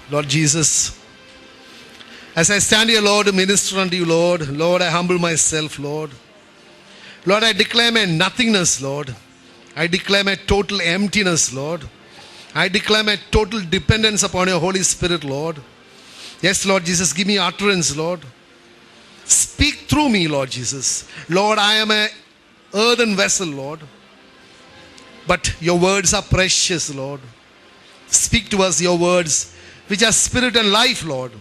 Lord Jesus, as I stand here, Lord, to minister unto you, Lord, I humble myself, Lord. Lord, I declare my nothingness, Lord. I declare my total emptiness, Lord. I declare my total dependence upon your Holy Spirit, Lord. Yes, Lord Jesus, give me utterance, Lord. Speak through me, Lord Jesus. Lord, I am an earthen vessel, Lord. But your words are precious, Lord. Speak to us your words, which are spirit and life, Lord.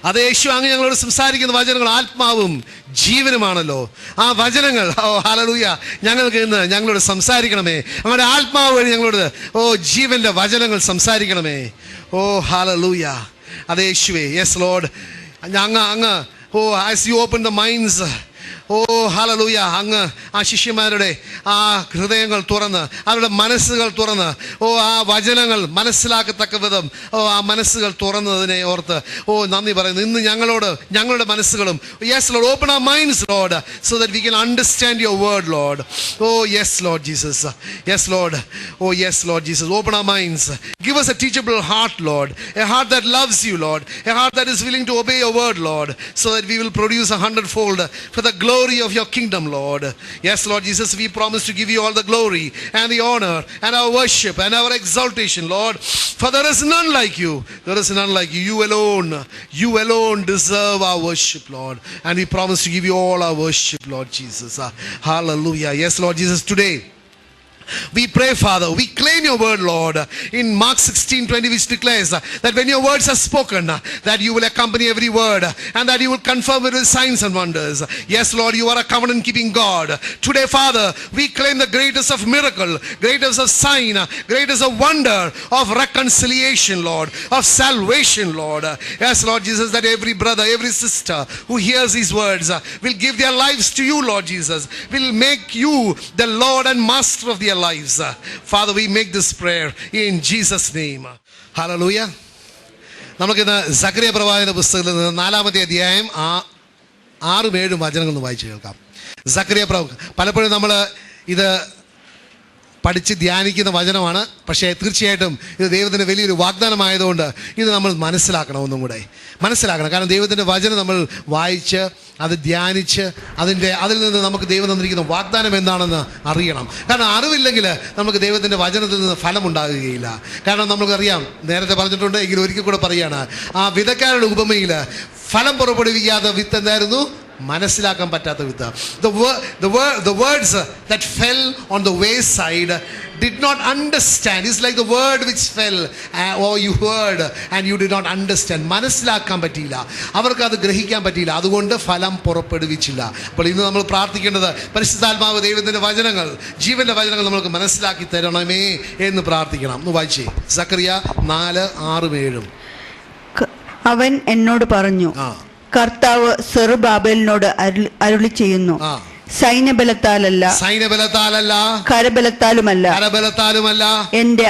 അത് യേശു അങ്ങ് ഞങ്ങളോട് സംസാരിക്കുന്ന വചനങ്ങൾ ആത്മാവും ജീവനുമാണല്ലോ. ആ വചനങ്ങൾ hallelujah ഞങ്ങൾക്ക് ഇന്ന് ഞങ്ങളോട് സംസാരിക്കണമേ. അങ്ങനെ ആത്മാവ് വഴി ഞങ്ങളോട് ജീവന്റെ വചനങ്ങൾ സംസാരിക്കണമേ. ഹല്ലേലൂയ. അത് യേശുവേ. Yes Lord. അങ്ങ് as you open the minds, hallelujah, അങ്ങ് ആ ശിഷ്യന്മാരുടെ ആ ഹൃദയങ്ങൾ തുറന്ന് അവരുടെ മനസ്സുകൾ തുറന്ന് ആ വചനങ്ങൾ മനസ്സിലാക്കത്തക്ക വിധം ആ മനസ്സുകൾ തുറന്നതിനെ ഓർത്ത് നന്ദി പറയുന്നു. ഇന്ന് ഞങ്ങളുടെ മനസ്സുകളും yes Lord, open our minds Lord, so that we can understand your word Lord. Yes Lord Jesus. Yes Lord. Yes Lord Jesus. Open our minds. Give us a teachable heart, Lord. A heart that loves you, Lord. A heart that is willing to obey your word, Lord, so that we will produce 100-fold for the glory of your kingdom, Lord. Yes, Lord Jesus, we promise to give you all the glory and the honor and our worship and our exaltation, Lord. For there is none like you. There is none like you. You alone deserve our worship, Lord. And we promise to give you all our worship, Lord Jesus. Hallelujah. Yes, Lord Jesus, today we pray, Father, we claim your word, Lord, in Mark 16:20, which declares that when your words are spoken, that you will accompany every word and that you will confirm it with signs and wonders. Yes, Lord, you are a covenant-keeping God. Today, Father, we claim the greatest of miracle, greatest of sign, greatest of wonder, of reconciliation, Lord, of salvation, Lord. Yes, Lord Jesus, that every brother, every sister who hears these words will give their lives to you, Lord Jesus, will make you the Lord and Master of their lives. Father, we make this prayer in Jesus' name. Hallelujah. നമുക്കിന്ന് സക്കറിയ പ്രവാചകന്റെ പുസ്തകത്തിൽ നിന്ന് 4-ാമത്തെ അധ്യായം 6-7 വചനങ്ങൾ വായിച്ചു കേൾക്കാം. സക്കറിയ പലപ്പോഴും നമ്മൾ ഇത് പഠിച്ച് ധ്യാനിക്കുന്ന വചനമാണ്. പക്ഷേ തീർച്ചയായിട്ടും ഇത് ദൈവത്തിൻ്റെ വലിയൊരു വാഗ്ദാനമായതുകൊണ്ട് ഇത് നമ്മൾ മനസ്സിലാക്കണം, ഒന്നും കൂടെ മനസ്സിലാക്കണം. കാരണം ദൈവത്തിൻ്റെ വചനം നമ്മൾ വായിച്ച് അത് ധ്യാനിച്ച് അതിൽ നിന്ന് നമുക്ക് ദൈവം തന്നിരിക്കുന്ന വാഗ്ദാനം എന്താണെന്ന് അറിയണം. കാരണം അറിവില്ലെങ്കിൽ നമുക്ക് ദൈവത്തിൻ്റെ വചനത്തിൽ നിന്ന് ഫലമുണ്ടാകുകയില്ല. കാരണം നമുക്കറിയാം, നേരത്തെ പറഞ്ഞിട്ടുണ്ട്, എങ്കിലും ഒരിക്കൽ കൂടെ പറയുകയാണ്, ആ വിതക്കാരുടെ ഉപമയിൽ ഫലം പുറപ്പെടുവിക്കാത്ത വിത്ത് എന്തായിരുന്നു? മനസ്സിലാക്കാൻ പറ്റാത്ത വിത്ത്. The words that fell on the wayside did not understand. It's like the word which fell or you heard and you did not understand. മനസ്സിലാക്കാൻ പറ്റിയില്ല, അവർക്ക് അത് ഗ്രഹിക്കാൻ പറ്റിയില്ല, അതുകൊണ്ട് ഫലം പുറപ്പെടുവിച്ചില്ല. അപ്പോൾ ഇന്ന് നമ്മൾ പ്രാർത്ഥിക്കേണ്ടത്, പരിശുദ്ധാത്മാവ് ദൈവത്തിൻ്റെ വചനങ്ങൾ, ജീവന്റെ വചനങ്ങൾ നമുക്ക് മനസ്സിലാക്കി തരണമേ എന്ന് പ്രാർത്ഥിക്കണം. ഒന്ന് വായിച്ചേ, സക്കറിയ 4:6-7. അവൻ എന്നോട് പറഞ്ഞു, കർത്താവ് സെറുബാബേലിനോട് അരുളി ചെയ്യുന്നു, സൈന്യബലത്താലല്ല, കരബലത്താലുമല്ല, എന്റെ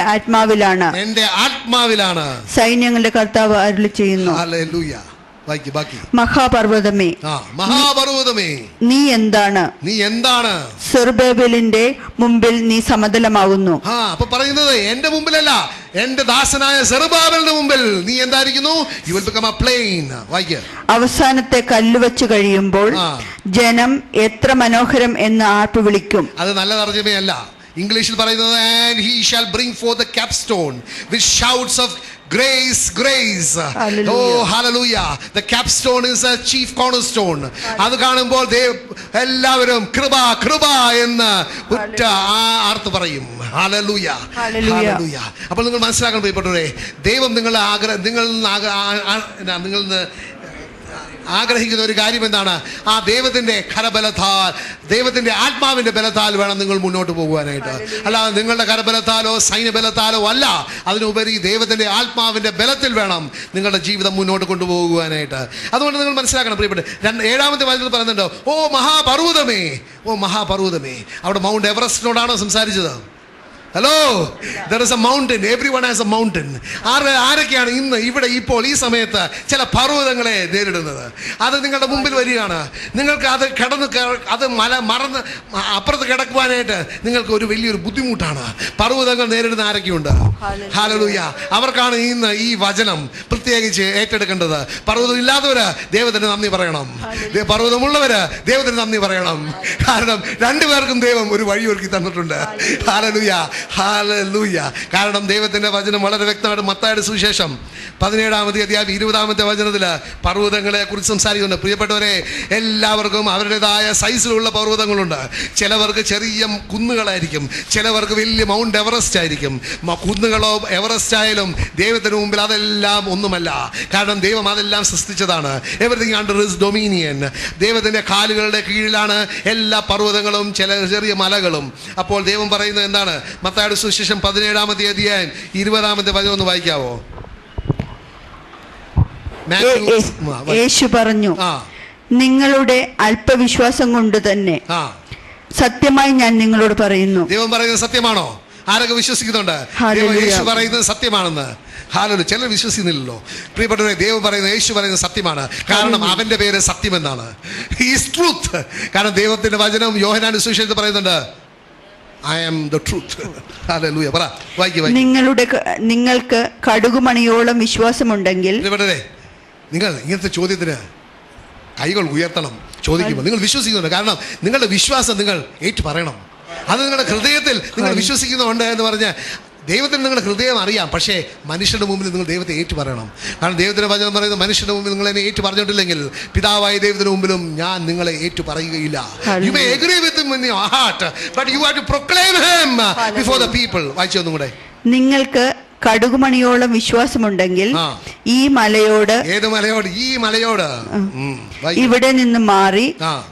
ആത്മാവിലാണ് സൈന്യങ്ങളുടെ കർത്താവ് അരുളി ചെയ്യുന്നു. മഹാപർവ്വതമേ, നീ എന്താണ് സെറുബാബേലിന്റെ മുമ്പിൽ നീ സമതലമാകുന്നു. അപ്പൊ പറയുന്നത് എന്റെ മുമ്പിലല്ല, എന്റെ ദാസനായ സെറുബാബേലിന്റെ മുമ്പിൽ നീ എന്തായിരിക്കുന്നു? You will become a plain. അവസാനത്തെ കല്ല് വെച്ച് കഴിയുമ്പോൾ ജനം എത്ര മനോഹരം എന്ന് ആർപ്പ് വിളിക്കും. അത് നല്ല തർജ്ജമയല്ല. ഇംഗ്ലീഷിൽ പറയുന്നത് and he shall bring forth the capstone with shouts of grace. Hallelujah. Hallelujah. The capstone is a chief cornerstone. അത് കാണുമ്പോൾ എല്ലാവരും കൃപ എന്ന് ആർത്ത് പറയും. Hallelujah. അപ്പോൾ നിങ്ങൾ മനസ്സിലാക്കണം പ്രിയപ്പെട്ടവരെ, ദൈവം നിങ്ങൾ ആഗ്രഹിക്കുന്ന ഒരു കാര്യം എന്താണ്? ആ ദൈവത്തിൻ്റെ കരബലത്താൽ, ദൈവത്തിൻ്റെ ആത്മാവിൻ്റെ ബലത്താൽ വേണം നിങ്ങൾ മുന്നോട്ട് പോകുവാനായിട്ട്. അല്ലാതെ നിങ്ങളുടെ കരബലത്താലോ സൈന്യബലത്താലോ അല്ല, അതിനുപരി ദൈവത്തിൻ്റെ ആത്മാവിൻ്റെ ബലത്തിൽ വേണം നിങ്ങളുടെ ജീവിതം മുന്നോട്ട് കൊണ്ടുപോകുവാനായിട്ട്. അതുകൊണ്ട് നിങ്ങൾ മനസ്സിലാക്കണം പ്രിയപ്പെട്ട, 7-ാമത്തെ വചനത്തിൽ പറയുന്നുണ്ട്, മഹാപർവ്വതമേ. അവിടെ മൗണ്ട് എവറസ്റ്റിനോടാണോ സംസാരിച്ചത്? Hello, there is a mountain. Everyone has a mountain. ആരൊക്കെയാണ് ഇന്ന് ഇവിടെ ഇപ്പോൾ ഈ സമയത്ത് ചില പർവ്വതങ്ങളെ നേരിടുന്നത്? അത് നിങ്ങളുടെ മുമ്പിൽ വരികയാണ്. നിങ്ങൾക്ക് അത് അത് മറന്ന് അപ്പുറത്ത് കിടക്കുവാനായിട്ട് നിങ്ങൾക്ക് ഒരു വലിയൊരു ബുദ്ധിമുട്ടാണ്. പർവ്വതങ്ങൾ നേരിടുന്ന ആരൊക്കെയുണ്ട്? ഹല്ലേലൂയ. അവർക്കാണ് ഇന്ന് ഈ വചനം പ്രത്യേകിച്ച് ഏറ്റെടുക്കേണ്ടത്. പർവ്വതം ഇല്ലാത്തവര് ദൈവത്തിന് നന്ദി പറയണം, പർവ്വതമുള്ളവര് ദൈവത്തിന് നന്ദി പറയണം. കാരണം രണ്ടുപേർക്കും ദൈവം ഒരു വഴി ഒരുക്കി തന്നിട്ടുണ്ട്. Hallelujah, hallelujah. കാരണം ദൈവത്തിന്റെ വചനം വളരെ വ്യക്തമായിട്ട് മത്തായിയുടെ സുവിശേഷം 17-ാമത്തെ അധ്യായം 20-ാമത്തെ വചനത്തിൽ പർവ്വതങ്ങളെ കുറിച്ച് സംസാരിക്കുന്നുണ്ട്. പ്രിയപ്പെട്ടവരെ, എല്ലാവർക്കും അവരുടേതായ സൈസിലുള്ള പർവ്വതങ്ങളുണ്ട്. ചിലവർക്ക് ചെറിയ കുന്നുകളായിരിക്കും, ചിലവർക്ക് വലിയ മൗണ്ട് എവറസ്റ്റ് ആയിരിക്കും. കുന്നുകളോ എവറസ്റ്റ് ആയാലും ദൈവത്തിന് മുമ്പിൽ അതെല്ലാം ഒന്നുമല്ല. കാരണം ദൈവം അതെല്ലാം സൃഷ്ടിച്ചതാണ്. Everything under his dominion. ദൈവത്തിന്റെ കാലുകളുടെ കീഴിലാണ് എല്ലാ പർവ്വതങ്ങളും ചെറിയ മലകളും. അപ്പോൾ ദൈവം പറയുന്നത് എന്താണ്? മത്തായിയുടെ സുവിശേഷം 17-ാമത്തെ അധ്യായം 20-ാമത്തെ വചനം ഒന്ന് വായിക്കാവോ? യേശു പറഞ്ഞു, നിങ്ങളുടെ അല്പവിശ്വാസം കൊണ്ട് തന്നെ സത്യമായി ഞാൻ നിങ്ങളോട് പറയുന്നു. ദൈവം പറയുന്നത് സത്യമാണോ? ആരൊക്കെ വിശ്വസിക്കുന്നുണ്ട് യേശു പറയുന്നത് സത്യമാണെന്ന്? ഹല്ലേലൂയ. ചിലർ വിശ്വസിക്കുന്നില്ലല്ലോ. പ്രിയപ്പെട്ടവരെ, ദൈവം പറയുന്നത്, യേശു പറയുന്നത് സത്യമാണ്. കാരണം അവന്റെ പേര് സത്യമെന്നാണ്. Is truth. കാരണം ദൈവത്തിന്റെ വചനം യോഹന്നാന്റെ സുവിശേഷത്തിൽ പറയുന്നുണ്ട്, I am the truth. Hallelujah. പറ, നിങ്ങൾക്ക് കടുകുമണിയോളം വിശ്വാസമുണ്ടെങ്കിൽ. പ്രിയപ്പെട്ടവരെ, നിങ്ങൾ ഇങ്ങനത്തെ ചോദ്യത്തിന് കൈകൾ ഉയർത്തണം ചോദിക്കുമ്പോൾ. നിങ്ങൾ വിശ്വസിക്കുന്നുണ്ട്. കാരണം നിങ്ങളുടെ വിശ്വാസം നിങ്ങൾ ഏറ്റു പറയണം. അത് നിങ്ങളുടെ ഹൃദയത്തിൽ നിങ്ങൾ വിശ്വസിക്കുന്നുണ്ട് എന്ന് പറഞ്ഞ് ദൈവത്തിന് നിങ്ങളുടെ ഹൃദയം അറിയാം. പക്ഷേ മനുഷ്യരുടെ മുമ്പിൽ നിങ്ങൾ ദൈവത്തെ ഏറ്റു പറയണം. കാരണം ദൈവത്തിന്റെ വചനം പറയുന്നത്, മനുഷ്യരുടെ മുമ്പിൽ നിങ്ങൾ എന്നെ ഏറ്റു പറഞ്ഞിട്ടില്ലെങ്കിൽ പിതാവായ ദൈവത്തിന്റെ മുമ്പിലും ഞാൻ നിങ്ങളെ ഏറ്റു പറയുകയില്ല. You may agree with him in your heart, but you have to proclaim him before the people. വായിച്ചു ഒന്നും കൂടെ. നിങ്ങൾക്ക് കടുകുമണിയോളം വിശ്വാസമുണ്ടെങ്കിൽ ഈ മലയോട്. ഏത് മലയോട്? ഈ മലയോട് ഇവിടെ നിന്ന് മാറി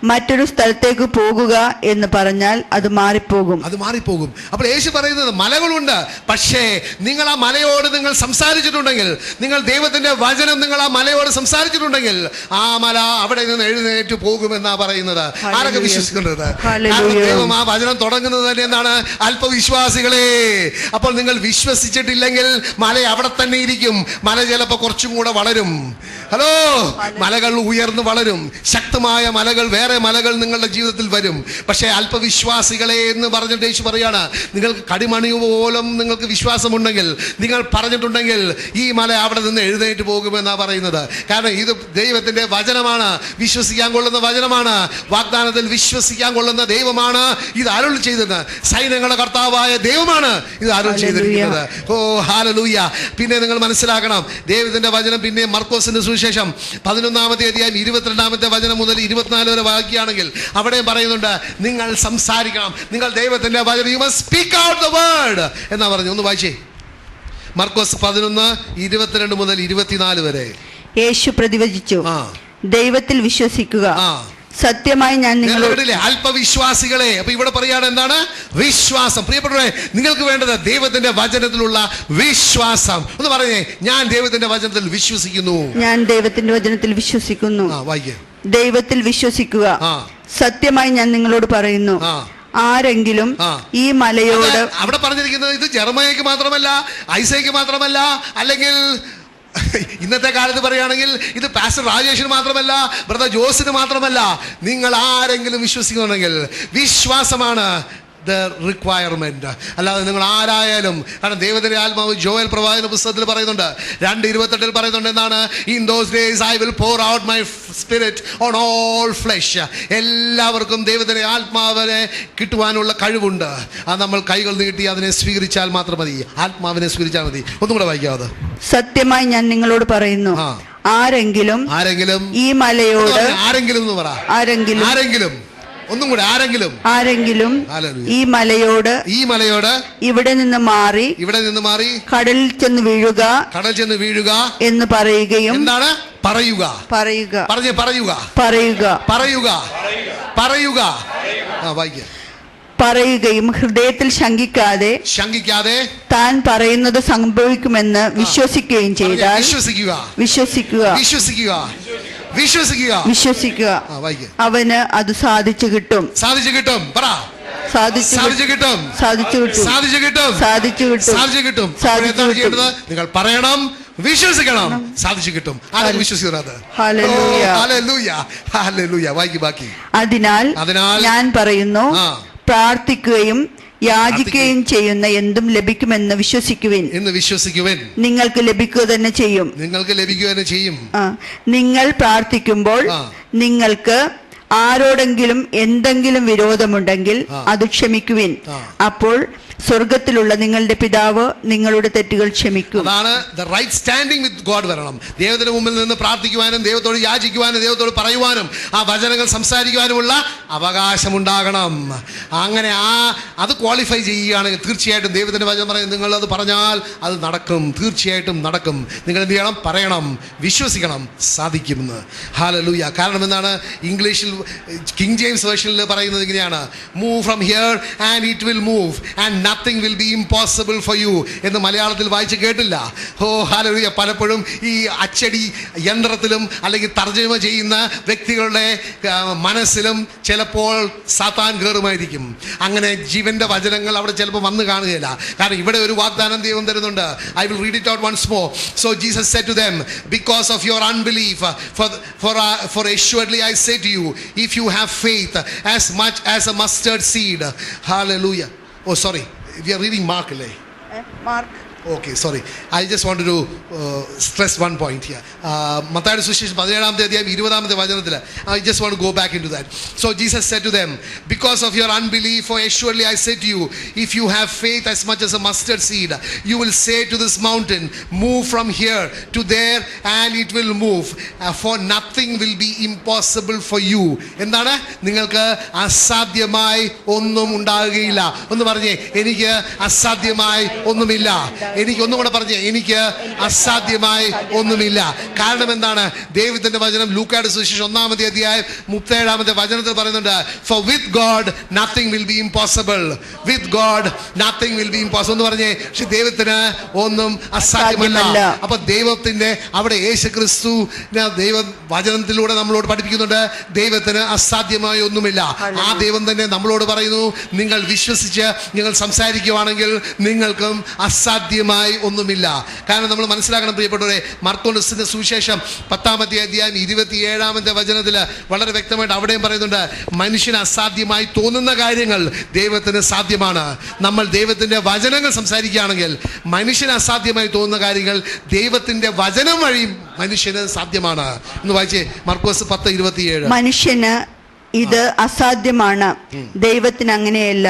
മറ്റൊരു സ്ഥലത്തേക്ക് പോകുക എന്ന് പറഞ്ഞാൽ അത് മാറിപ്പോകും. അത് മാറിപ്പോകും. അപ്പോൾ യേശു പറയുന്നത് മലകളുണ്ട്, പക്ഷേ നിങ്ങൾ ആ മലയോട് നിങ്ങൾ സംസാരിച്ചിട്ടുണ്ടെങ്കിൽ, നിങ്ങൾ ദൈവത്തിന്റെ വചനം നിങ്ങൾ ആ മലയോട് സംസാരിച്ചിട്ടുണ്ടെങ്കിൽ ആ മല അവിടെ നിന്ന് എഴുന്നേറ്റ് പോകുമെന്നാ പറയുന്നത്. ആരൊക്കെ വിശ്വസിക്കുന്നത്? ദൈവം ആ വചനം തുടങ്ങുന്നത് തന്നെ എന്താണ്? അല്പവിശ്വാസികളെ. അപ്പോൾ നിങ്ങൾ വിശ്വസിച്ചിട്ടില്ലെങ്കിൽ മല അവിടെ തന്നെ ഇരിക്കും. മല ചിലപ്പോൾ കുറച്ചും കൂടെ വളരും. ഹലോ, മലകൾ ഉയർന്നു വളരും. ശക്തമായ മലകൾ, വേറെ മലകൾ നിങ്ങളുടെ ജീവിതത്തിൽ വരും. പക്ഷേ അല്പവിശ്വാസികളെ എന്ന് പറഞ്ഞിട്ട് യേശു പറയാണ്, നിങ്ങൾക്ക് കടിമണി പോലും നിങ്ങൾക്ക് വിശ്വാസമുണ്ടെങ്കിൽ, നിങ്ങൾ പറഞ്ഞിട്ടുണ്ടെങ്കിൽ ഈ മല അവിടെ നിന്ന് എഴുന്നേറ്റ് പോകുമെന്നാണ് പറയുന്നത്. കാരണം ഇത് ദൈവത്തിന്റെ വചനമാണ്, വിശ്വസിക്കാൻ കൊള്ളുന്ന വചനമാണ്, വാഗ്ദാനത്തിൽ വിശ്വസിക്കാൻ കൊള്ളുന്ന ദൈവമാണ് ഇത് അരുൾ ചെയ്തത്. സൈന്യങ്ങളുടെ കർത്താവായ ദൈവമാണ് ഇത് അരുൾ ചെയ്തിരിക്കുന്നത്. ഓ ഹല്ലേലൂയ. പിന്നെ നിങ്ങൾ മനസ്സിലാക്കണം, ദൈവത്തിന്റെ വചനം പിന്നെ മർക്കോസിന്റെ സുവിശേഷം 11-ാമത്തെ അധ്യായം 22-ാമത്തെ വചനം മുതൽ 24 വരെ വായിക്കുകയാണെങ്കിൽ അവിടെ പറയുന്നുണ്ട്, നിങ്ങൾ സംസാരിക്കണം, നിങ്ങൾ ദൈവത്തിന്റെ വചനം, you must speak out the word എന്നാ പറഞ്ഞു. ഒന്ന് വായിച്ചേ, മർക്കോസ് 11:22 മുതൽ 24 വരെ. യേശു പ്രതിവചിച്ചു, ദൈവത്തിൽ വിശ്വസിക്കുക, സത്യമായി ഞാൻ നിങ്ങളോട്. അല്പവിശ്വാസികളെ. അപ്പൊ ഇവിടെ പറയാണ് എന്താണ്? വിശ്വാസം. പ്രിയപ്പെട്ടവരെ, നിങ്ങൾക്ക് വേണ്ടത് ദൈവത്തിന്റെ വചനത്തിലുള്ള വിശ്വാസം. ഒന്ന് പറഞ്ഞേ, ഞാൻ ദൈവത്തിന്റെ വചനത്തിൽ വിശ്വസിക്കുന്നു. ഞാൻ ദൈവത്തിന്റെ വചനത്തിൽ വിശ്വസിക്കുന്നു. ദൈവത്തിൽ വിശ്വസിക്കുക, സത്യമായി ഞാൻ നിങ്ങളോട് പറയുന്നു, ആരെങ്കിലും ഈ മലയോട്. അവിടെ പറഞ്ഞിരിക്കുന്നത് ഇത് ജെറമയായ്ക്ക് മാത്രമല്ല, ഐസയ്ക്ക് മാത്രമല്ല, അല്ലെങ്കിൽ ഇന്നത്തെ കാലത്ത് പറയുകയാണെങ്കിൽ ഇത് പാസ്റ്റർ രാജേഷിന് മാത്രമല്ല, ബ്രദർ ജോസിന് മാത്രമല്ല. നിങ്ങൾ ആരെങ്കിലും വിശ്വസിക്കുന്നുണ്ടെങ്കിൽ വിശ്വാസമാണ് the requirement. അല്ലാതെ നിങ്ങൾ ആരായാലും. കാരണം ദൈവത്തിന്റെ ആത്മാവ് ജോയൽ പ്രവാചകന്റെ പുസ്തകത്തിൽ പറയുന്നുണ്ട്, 2:28 പറയുന്നുണ്ട് എന്താണ്? In those days I will pour out my spirit on all flesh. എല്ലാവർക്കും ദൈവത്തിന്റെ ആത്മാവിനെ കിട്ടുവാനുള്ള കഴിവുണ്ട്. അത് നമ്മൾ കൈകൾ നീട്ടി അതിനെ സ്വീകരിച്ചാൽ മാത്രം മതി. ആത്മാവിനെ സ്വീകരിച്ചാൽ മതി. ഒന്നും കൂടെ വായിക്കാതെ. സത്യമായി ഞാൻ നിങ്ങളോട് പറയുന്നു, ആരെങ്കിലും ഈ മലയോട്. ആരെങ്കിലും എന്ന് പറ. ആരെങ്കിലും ഒന്നും കൂടെ. ആരെങ്കിലും ഈ മലയോട് ഇവിടെ നിന്ന് മാറി കടലിൽ ചെന്ന് വീഴുക എന്ന് പറയുകയും. എന്താണ് പറയുകയും ഹൃദയത്തിൽ ശങ്കിക്കാതെ താൻ പറയുന്നത് സംഭവിക്കുമെന്ന് വിശ്വസിക്കുകയും ചെയ്താൽ. വിശ്വസിക്കുക, അവന് അത് സാധിച്ചു കിട്ടും. പറ. സാധിച്ചു കിട്ടും. എന്താണ് ചെയ്യേണ്ടത്? നിങ്ങൾ പറയണം, വിശ്വസിക്കണം, സാധിച്ചു കിട്ടും. ആരും വിശ്വസിക്കുന്നത്? ബാക്കി. അതിനാൽ ഞാൻ പറയുന്നു, പ്രാർത്ഥിക്കുകയും യാചിക്കുകയും ചെയ്യുന്ന എന്തും ലഭിക്കുമെന്ന് വിശ്വസിക്കുവിൻ. നിങ്ങൾക്ക് ലഭിക്കുക തന്നെ ചെയ്യും. നിങ്ങൾ പ്രാർത്ഥിക്കുമ്പോൾ നിങ്ങൾക്ക് ആരോടെങ്കിലും എന്തെങ്കിലും വിരോധമുണ്ടെങ്കിൽ അത് ക്ഷമിക്കുവിൻ. അപ്പോൾ സ്വർഗത്തിലുള്ള നിങ്ങളുടെ പിതാവ് നിങ്ങളുടെ തെറ്റുകൾ ക്ഷമിക്കും. അതാണ് the right standing with God വരണം. ദൈവത്തിന്റെ മുമ്പിൽ നിന്ന് പ്രാർത്ഥിക്കുവാനും ദൈവത്തോട് യാചിക്കുവാനും ദൈവത്തോട് പറയുവാനും ആ വചനങ്ങൾ സംസാരിക്കുവാനുമുള്ള അവകാശമുണ്ടാകണം. അങ്ങനെ അത് ക്വാളിഫൈ ചെയ്യുകയാണെങ്കിൽ തീർച്ചയായിട്ടും ദൈവത്തിന്റെ വചനം പറയുന്നത് നിങ്ങൾ അത് പറഞ്ഞാൽ അത് നടക്കും, തീർച്ചയായിട്ടും നടക്കും. നിങ്ങൾ എന്ത് ചെയ്യണം? പറയണം, വിശ്വസിക്കണം, സാധിക്കുമെന്ന്. ഹല്ലേലൂയ. കാരണം എന്താണ്? ഇംഗ്ലീഷിൽ കിങ് ജെയിംസ് വേർഷനിൽ പറയുന്നത് ഇങ്ങനെയാണ്, move from here and it will move and nothing will be impossible for you എന്ന് മലയാളത്തിൽ വായിച്ച് കേട്ടില്ല. ഹല്ലേലൂയ. പലപ്പോഴും ഈ അച്ചടി യന്ത്രത്തിലും അല്ലെങ്കിൽ തർജ്ജമ ചെയ്യുന്ന വ്യക്തികളുടെ മനസ്സിലും ചിലപ്പോൾ സാത്താൻ കയറുമായിരിക്കും. അങ്ങനെ ജീവന്റെ വചനങ്ങൾ അവിടെ ചിലപ്പോൾ വന്ന് കാണുകയില്ല. കാരണം ഇവിടെ ഒരു വാഗ്ദാനം ദൈവം തരുന്നുണ്ട്. I will read it out once more. So Jesus said to them, because of your unbelief, for assuredly I say to you, if you have faith as much as a mustard seed. Hallelujah. Oh, sorry. We are reading Mark. Mark. Okay, sorry. I just wanted to stress one point here. മത്തായിയുടെ സുവിശേഷം 17-ാമത്തെ അധ്യായം 20-ാമത്തെ വചനത്തിൽ I just want to go back into that. So Jesus said to them, because of your unbelief, for assuredly I say to you, if you have faith as much as a mustard seed, you will say to this mountain, move from here to there, and it will move. For nothing will be impossible for you. എന്താണ്? നിങ്ങൾക്ക് അസാധ്യമായി ഒന്നും ഉണ്ടാകുകയില്ല. ഒന്ന് പറഞ്ഞേ, എനിക്ക് അസാധ്യമായി ഒന്നുമില്ല. എനിക്ക് ഒന്നും കൂടെ പറഞ്ഞേ, എനിക്ക് അസാധ്യമായി ഒന്നുമില്ല. കാരണം എന്താണ്? ദൈവത്തിന്റെ വചനം ലൂക്കായുടെ സുവിശേഷം 1-ാമത്തെ അധ്യായം 37-ാമത്തെ വചനത്തിൽ പറയുന്നുണ്ട്, for with God nothing will be impossible. With God nothing will be impossible എന്ന് പറഞ്ഞേ. പക്ഷെ ദൈവത്തിന് ഒന്നും അസാധ്യമല്ല. അപ്പൊ ദൈവത്തിന്റെ അവിടെ യേശുക്രിസ്തു ദൈവ വചനത്തിലൂടെ നമ്മളോട് പഠിപ്പിക്കുന്നുണ്ട്, ദൈവത്തിന് അസാധ്യമായി ഒന്നുമില്ല. ആ ദൈവം തന്നെ നമ്മളോട് പറയുന്നു, നിങ്ങൾ വിശ്വസിച്ച് നിങ്ങൾ സംസാരിക്കുവാണെങ്കിൽ നിങ്ങൾക്കും അസാധ്യമായി ഒന്നുമില്ല. കാരണം നമ്മൾ മനസ്സിലാക്കണം പ്രിയപ്പെട്ടവരെ, മർക്കോസിന്റെ സുവിശേഷം 10-ാമത്തെ അധ്യായം 27-ാമത്തെ വചനത്തിൽ വളരെ വ്യക്തമായിട്ട് അവിടെയും പറയുന്നുണ്ട്, മനുഷ്യന് അസാധ്യമായി തോന്നുന്ന കാര്യങ്ങൾ ദൈവത്തിന് സാധ്യമാണ്. നമ്മൾ ദൈവത്തിന്റെ വചനങ്ങൾ സംസാരിക്കുകയാണെങ്കിൽ മനുഷ്യന് അസാധ്യമായി തോന്നുന്ന കാര്യങ്ങൾ ദൈവത്തിന്റെ വചനം വഴി മനുഷ്യന് സാധ്യമാണ്. എന്ന് വായിച്ചേ, മർക്കോസ് 10:27. മനുഷ്യന് ഇത് അസാധ്യമാണ്, ദൈവത്തിന് അങ്ങനെയല്ല.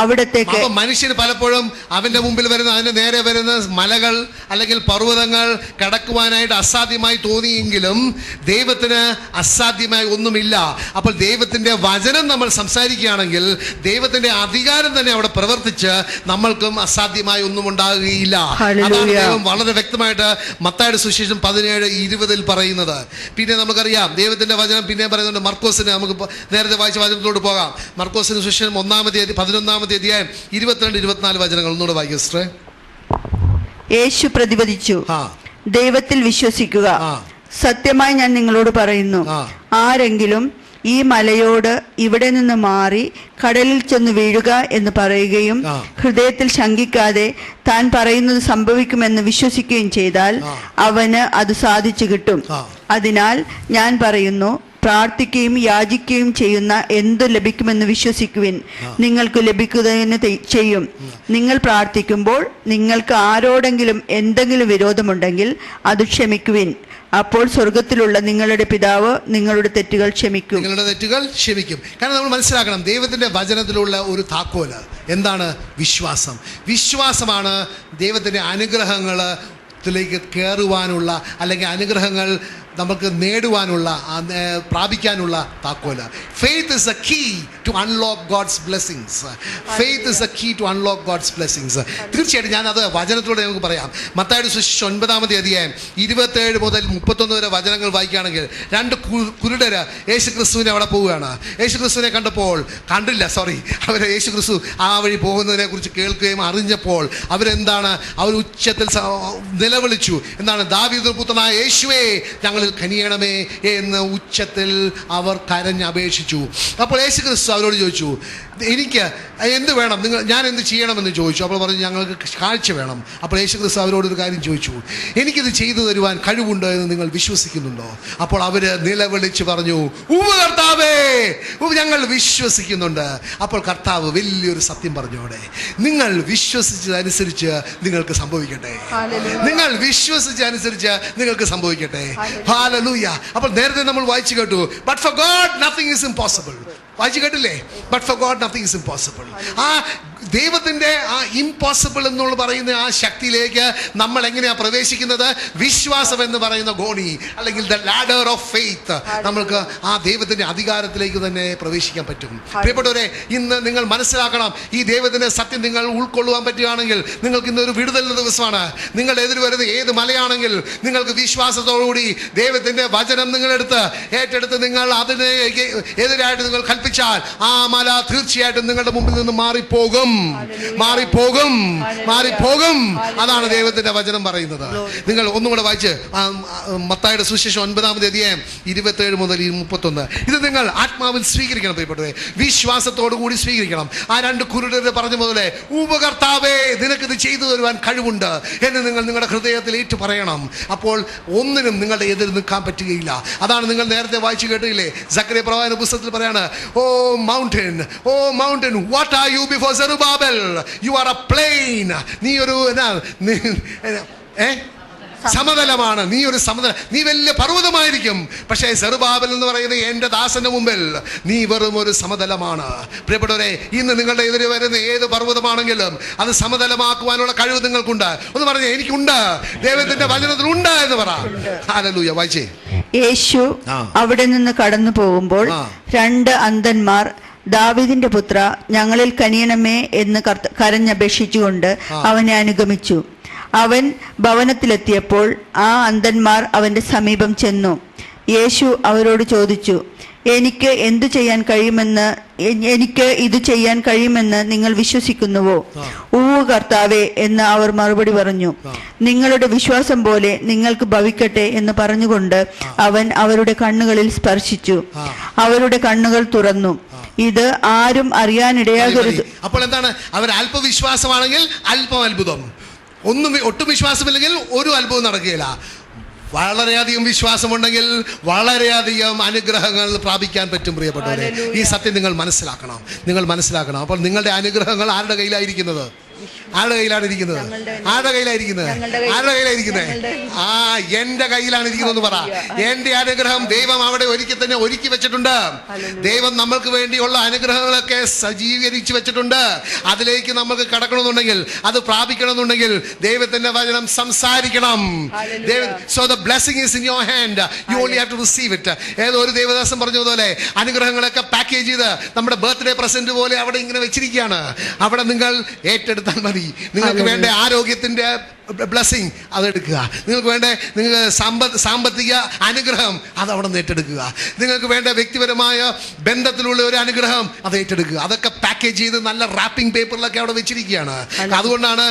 അവിടത്തേക്ക് മനുഷ്യന് പലപ്പോഴും അവന്റെ മുമ്പിൽ വരുന്ന, അതിന്റെ നേരെ വരുന്ന മലകൾ അല്ലെങ്കിൽ പർവ്വതങ്ങൾ കടക്കുവാനായിട്ട് അസാധ്യമായി തോന്നിയെങ്കിലും ദൈവത്തിന് അസാധ്യമായി ഒന്നുമില്ല. അപ്പോൾ ദൈവത്തിന്റെ വചനം നമ്മൾ സംസാരിക്കുകയാണെങ്കിൽ ദൈവത്തിന്റെ അധികാരം തന്നെ അവിടെ പ്രവർത്തിച്ച് നമ്മൾക്കും അസാധ്യമായി ഒന്നും ഉണ്ടാകുകയില്ല. അതാണ് ദൈവം വളരെ വ്യക്തമായിട്ട് മത്തായിയുടെ സുവിശേഷം 17:20 പറയുന്നത്. പിന്നെ നമുക്കറിയാം ദൈവത്തിന്റെ വചനം പിന്നെ പറയുന്നുണ്ട്. മർക്കോസിന് നമുക്ക് നേരത്തെ വായിച്ച വചനത്തോട് പോകാം. മർക്കോസിന് സുവിശേഷം 11-ാമത്തെ അധ്യായം 22-24 വചനങ്ങൾ ഒന്നുകൂടെ വായിക്കും സിസ്റ്ററെ. യേശു പ്രതിപദിച്ചു, ദൈവത്തിൽ വിശ്വസിക്കുക. സത്യമായി ഞാൻ നിങ്ങളോട് പറയുന്നു, ആരെങ്കിലും ഈ മലയോട് ഇവിടെ നിന്ന് മാറി കടലിൽ ചെന്ന് വീഴുക എന്ന് പറയുകയും ഹൃദയത്തിൽ ശങ്കിക്കാതെ താൻ പറയുന്നത് സംഭവിക്കുമെന്ന് വിശ്വസിക്കുകയും ചെയ്താൽ അവന് അത് സാധിച്ചു കിട്ടും. അതിനാൽ ഞാൻ പറയുന്നു, പ്രാർത്ഥിക്കുകയും യാചിക്കുകയും ചെയ്യുന്ന എന്തു ലഭിക്കുമെന്ന് വിശ്വസിക്കുവിൻ, നിങ്ങൾക്ക് ലഭിക്കുകയെന്ന് ചെയ്യും. നിങ്ങൾ പ്രാർത്ഥിക്കുമ്പോൾ നിങ്ങൾക്ക് ആരോടെങ്കിലും എന്തെങ്കിലും വിരോധമുണ്ടെങ്കിൽ അത് ക്ഷമിക്കുവിൻ. അപ്പോൾ സ്വർഗത്തിലുള്ള നിങ്ങളുടെ പിതാവ് നിങ്ങളുടെ തെറ്റുകൾ ക്ഷമിക്കും. കാരണം നമ്മൾ മനസ്സിലാക്കണം, ദൈവത്തിന്റെ വചനത്തിലുള്ള ഒരു താക്കോല് എന്താണ്? വിശ്വാസം. വിശ്വാസമാണ് ദൈവത്തിന്റെ അനുഗ്രഹങ്ങളിലേക്ക് കയറുവാനുള്ള അല്ലെങ്കിൽ അനുഗ്രഹങ്ങൾ നമുക്ക് നേടുവാനുള്ള പ്രാപിക്കാനുള്ള താക്കോല്. Faith is a key to unlock God's blessings. Faith is a key to unlock God's blessings. തീർച്ചയായിട്ടും ഞാനത് വചനത്തിലൂടെ നമുക്ക് പറയാം. മത്തായിയുടെ സുവിശേഷം 9-ാമത്തെ അധ്യായം 27 മുതൽ 31 വരെ വചനങ്ങൾ വായിക്കുകയാണെങ്കിൽ 2 കുരുടര് യേശുക്രിസ്തുവിനെ അവിടെ പോവുകയാണ്. യേശുക്രിസ്തുവിനെ അവർ യേശുക്രിസ്തു ആ വഴി പോകുന്നതിനെ കുറിച്ച് കേൾക്കുകയും അറിഞ്ഞപ്പോൾ അവരെന്താണ്, അവർ ഉച്ചത്തിൽ നിലവിളിച്ചു. എന്താണ്? ദാവീദ് പുത്രനായ യേശുവേ, ഞങ്ങൾ ഞങ്ങളിൽ കനിയണമേ എന്ന് ഉച്ചത്തിൽ അവർ കരഞ്ഞപേക്ഷിച്ചു. അപ്പോൾ യേശു ക്രിസ്തു അവരോട് ചോദിച്ചു, എനിക്ക് എന്ത് വേണം, ഞാൻ എന്ത് ചെയ്യണമെന്ന് ചോദിച്ചു. അപ്പോൾ പറഞ്ഞു, ഞങ്ങൾക്ക് കാഴ്ച വേണം. അപ്പോൾ യേശു ക്രിസ്തു അവരോടൊരു കാര്യം ചോദിച്ചു, എനിക്കിത് ചെയ്തു തരുവാൻ കഴിവുണ്ടോ എന്ന് നിങ്ങൾ വിശ്വസിക്കുന്നുണ്ടോ? അപ്പോൾ അവർ നിലവിളിച്ച് പറഞ്ഞു, കർത്താവേ, ഞങ്ങൾ വിശ്വസിക്കുന്നുണ്ട്. അപ്പോൾ കർത്താവ് വലിയൊരു സത്യം പറഞ്ഞോടെ, നിങ്ങൾ വിശ്വസിച്ചതനുസരിച്ച് നിങ്ങൾക്ക് സംഭവിക്കട്ടെ. നിങ്ങൾ വിശ്വസിച്ചതനുസരിച്ച് നിങ്ങൾക്ക് സംഭവിക്കട്ടെ. ഹല്ലേലൂയ. അപ്പോൾ നേരത്തെ നമ്മൾ വായിച്ചു കേട്ടു, but for God nothing is impossible. വായിച്ചു കേട്ടില്ലേ? But for God nothing is impossible. ആ ദൈവത്തിൻ്റെ ആ ഇംപോസിബിൾ എന്നുള്ള പറയുന്ന ആ ശക്തിയിലേക്ക് നമ്മൾ എങ്ങനെയാണ് പ്രവേശിക്കുന്നത്? വിശ്വാസം എന്ന് പറയുന്ന ഗോണി, അല്ലെങ്കിൽ ദ ലാഡർ ഓഫ് ഫെയ്ത്ത്. നമ്മൾക്ക് ആ ദൈവത്തിൻ്റെ അധികാരത്തിലേക്ക് തന്നെ പ്രവേശിക്കാൻ പറ്റും. പ്രിയപ്പെട്ടവരെ, ഇന്ന് നിങ്ങൾ മനസ്സിലാക്കണം, ഈ ദൈവത്തിൻ്റെ സത്യം നിങ്ങൾ ഉൾക്കൊള്ളുവാൻ പറ്റുകയാണെങ്കിൽ നിങ്ങൾക്ക് ഇന്നൊരു വിടുതലിൻ്റെ ദിവസമാണ്. നിങ്ങളുടെ എതിര് വരുന്ന ഏത് മലയാണെങ്കിൽ നിങ്ങൾക്ക് വിശ്വാസത്തോടുകൂടി ദൈവത്തിൻ്റെ വചനം നിങ്ങളെടുത്ത് ഏറ്റെടുത്ത് നിങ്ങൾ അതിന് എതിരായിട്ട് നിങ്ങൾ കൽപ്പിച്ചാൽ ആ മല തീർച്ചയായിട്ടും നിങ്ങളുടെ മുമ്പിൽ നിന്ന് മാറിപ്പോകും. അതാണ് ദൈവത്തിന്റെ വചനം പറയുന്നത്. നിങ്ങൾ ഒന്നും കൂടെ വായിച്ച് മത്തായിയുടെ സുവിശേഷം 9-ാം അധ്യായം 27 മുതൽ 31. ഇത് നിങ്ങൾ ആത്മാവിൽ സ്വീകരിക്കണം പ്രിയപ്പെട്ടവരെ, വിശ്വാസത്തോടു കൂടി സ്വീകരിക്കണം. ആ 2 കുരുടര് പറഞ്ഞ പോലെ, ഉപകർത്താവേ, നിനക്കിത് ചെയ്തു തരുവാൻ കഴിവുണ്ട് എന്ന് നിങ്ങൾ നിങ്ങളുടെ ഹൃദയത്തിൽ ഏറ്റു പറയണം. അപ്പോൾ ഒന്നിനും നിങ്ങളുടെ എതിർ നിൽക്കാൻ പറ്റുകയില്ല. അതാണ് നിങ്ങൾ നേരത്തെ വായിച്ചു കേട്ടില്ലേ? സക്കറിയ പ്രവാചകന്റെ പുസ്തകത്തിൽ പറയാണ്, O mountain, what are you before Zerubbabel? You are a plain. നീ ഒരു സമതലമാണ്. നീ ഒരു സമതല, നീ വലിയ പർവ്വതമായിരിക്കും. പക്ഷേ സെറുബാബൽ എന്ന് പറയുന്ന എൻ്റെ ദാസന്റെ മുമ്പിൽ നീ വെറും ഒരു സമതലമാണ്. പ്രിയപ്പെട്ടവരെ, ഇന്ന് നിങ്ങളുടെ എതിരെ വരുന്ന ഏത് പർവ്വതമാണെങ്കിലും അത് സമതലമാക്കുവാനുള്ള കഴിവ് നിങ്ങൾക്കുണ്ട്. ഒന്ന് പറഞ്ഞേ, എനിക്കുണ്ട്, ദൈവത്തിന്റെ വചനത്തിലുണ്ട് എന്ന് പറ. ഹല്ലേലൂയ. വായിച്ചേ. യേശു അവിടെ നിന്ന് കടന്നു പോകുമ്പോൾ 2 അന്ധന്മാർ, ദാവീദിന്റെ പുത്ര, ഞങ്ങളിൽ കനിയണമേ എന്ന് കരഞ്ഞപേക്ഷിച്ചുകൊണ്ട് അവനെ അനുഗമിച്ചു. അവൻ ഭവനത്തിലെത്തിയപ്പോൾ ആ അന്ധന്മാർ അവന്റെ സമീപം ചെന്നു. യേശു അവരോട് ചോദിച്ചു, എനിക്ക് ഇത് ചെയ്യാൻ കഴിയുമെന്ന് നിങ്ങൾ വിശ്വസിക്കുന്നുവോ? കർത്താവേ എന്ന് അവർ മറുപടി പറഞ്ഞു. നിങ്ങളുടെ വിശ്വാസം പോലെ നിങ്ങൾക്ക് ഭവിക്കട്ടെ എന്ന് പറഞ്ഞുകൊണ്ട് അവൻ അവരുടെ കണ്ണുകളിൽ സ്പർശിച്ചു. അവരുടെ കണ്ണുകൾ തുറന്നു. ഇത് ആരും അറിയാനിടയാകരുത്. അപ്പോൾ എന്താണ്? അവർ അല്പവിശ്വാസമാണെങ്കിൽ അല്പം അത്ഭുതം, ഒട്ടും വിശ്വാസമില്ലെങ്കിൽ ഒരു അത്ഭുതം നടക്കുകയില്ല. വളരെയധികം വിശ്വാസമുണ്ടെങ്കിൽ വളരെയധികം അനുഗ്രഹങ്ങൾ പ്രാപിക്കാൻ പറ്റും. പ്രിയപ്പെട്ടവരെ, ഈ സത്യം നിങ്ങൾ മനസ്സിലാക്കണം. അപ്പോൾ നിങ്ങളുടെ അനുഗ്രഹങ്ങൾ ആരുടെ കയ്യിലായിരിക്കുന്നത്? ആരുടെ കയ്യിലായിരിക്കുന്നത്? എന്റെ കയ്യിലാണ് ഇരിക്കുന്നത്. പറ, എന്റെ അനുഗ്രഹം ദൈവം അവിടെ ഒരുക്കി വെച്ചിട്ടുണ്ട്. ദൈവം നമ്മൾക്ക് വേണ്ടിയുള്ള അനുഗ്രഹങ്ങളൊക്കെ സജ്ജീകരിച്ചു വെച്ചിട്ടുണ്ട്. അതിലേക്ക് നമുക്ക് കടക്കണമെന്നുണ്ടെങ്കിൽ, അത് പ്രാപിക്കണമെന്നുണ്ടെങ്കിൽ ദൈവത്തിന്റെ വചനം സംസാരിക്കണം. So the blessing is in your hand. You only have to receive it. ഏതോ ഒരു ദേവദാസൻ പറഞ്ഞതുപോലെ അനുഗ്രഹങ്ങളൊക്കെ പാക്കേജ് ചെയ്ത് നമ്മുടെ ബർത്ത്ഡേ പ്രസന്റ് പോലെ അവിടെ ഇങ്ങനെ വെച്ചിരിക്കുകയാണ്. അവിടെ നിങ്ങൾ ഏറ്റെടുത്താൽ മതി. നിങ്ങൾക്ക് വേണ്ട ആരോഗ്യത്തിന്റെ ബ്ലെസ്സിങ് അതെടുക്കുക. നിങ്ങൾക്ക് സാമ്പത്തിക അനുഗ്രഹം അത് അവിടെ നിന്ന് ഏറ്റെടുക്കുക. നിങ്ങൾക്ക് വേണ്ട വ്യക്തിപരമായ ബന്ധത്തിലുള്ള ഒരു അനുഗ്രഹം അത് ഏറ്റെടുക്കുക. അതൊക്കെ പാക്കേജ് ചെയ്ത് നല്ല റാപ്പിംഗ് പേപ്പറിലൊക്കെ അവിടെ വെച്ചിരിക്കുകയാണ്. അതുകൊണ്ടാണ്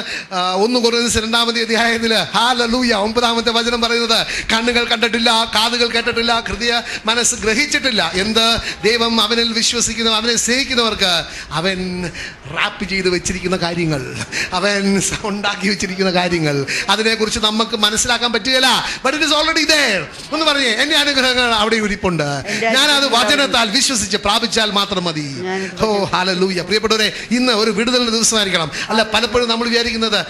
1 കൊരിന്ത്യർ 2-ാം അധ്യായത്തിൽ ഹല്ലേലൂയ 9-ാമത്തെ വചനം പറയുന്നത്, കണ്ണുകൾ കണ്ടിട്ടില്ല, കാതുകൾ കേട്ടിട്ടില്ല, ഹൃദയ മനസ്സ് ഗ്രഹിച്ചിട്ടില്ല എന്ത് ദൈവം അവനിൽ വിശ്വസിക്കുന്ന, അവനെ സ്നേഹിക്കുന്നവർക്ക് അവൻ റാപ്പ് ചെയ്ത് വെച്ചിരിക്കുന്ന കാര്യങ്ങൾ, അവൻ ഉണ്ടാക്കി വെച്ചിരിക്കുന്ന കാര്യങ്ങൾ, അതിനെക്കുറിച്ച് നമുക്ക് മനസ്സിലാക്കാൻ പറ്റുകയില്ല. But it is already there. ഒന്ന് പറഞ്ഞേ, എന്റെ അനുഗ്രഹങ്ങൾ അവിടെ ഇരിപ്പുണ്ട്. ഞാനത് വചനത്താൽ വിശ്വസിച്ച് പ്രാപിച്ചാൽ മാത്രം മതി. ഓ ഹല്ലേലൂയ. പ്രിയപ്പെട്ടവരെ, ഇന്ന് ഒരു വിടുതലിന്റെ ദിവസമായിരിക്കണം. അല്ല, പലപ്പോഴും നമ്മൾ വിചാരിക്കുന്നത്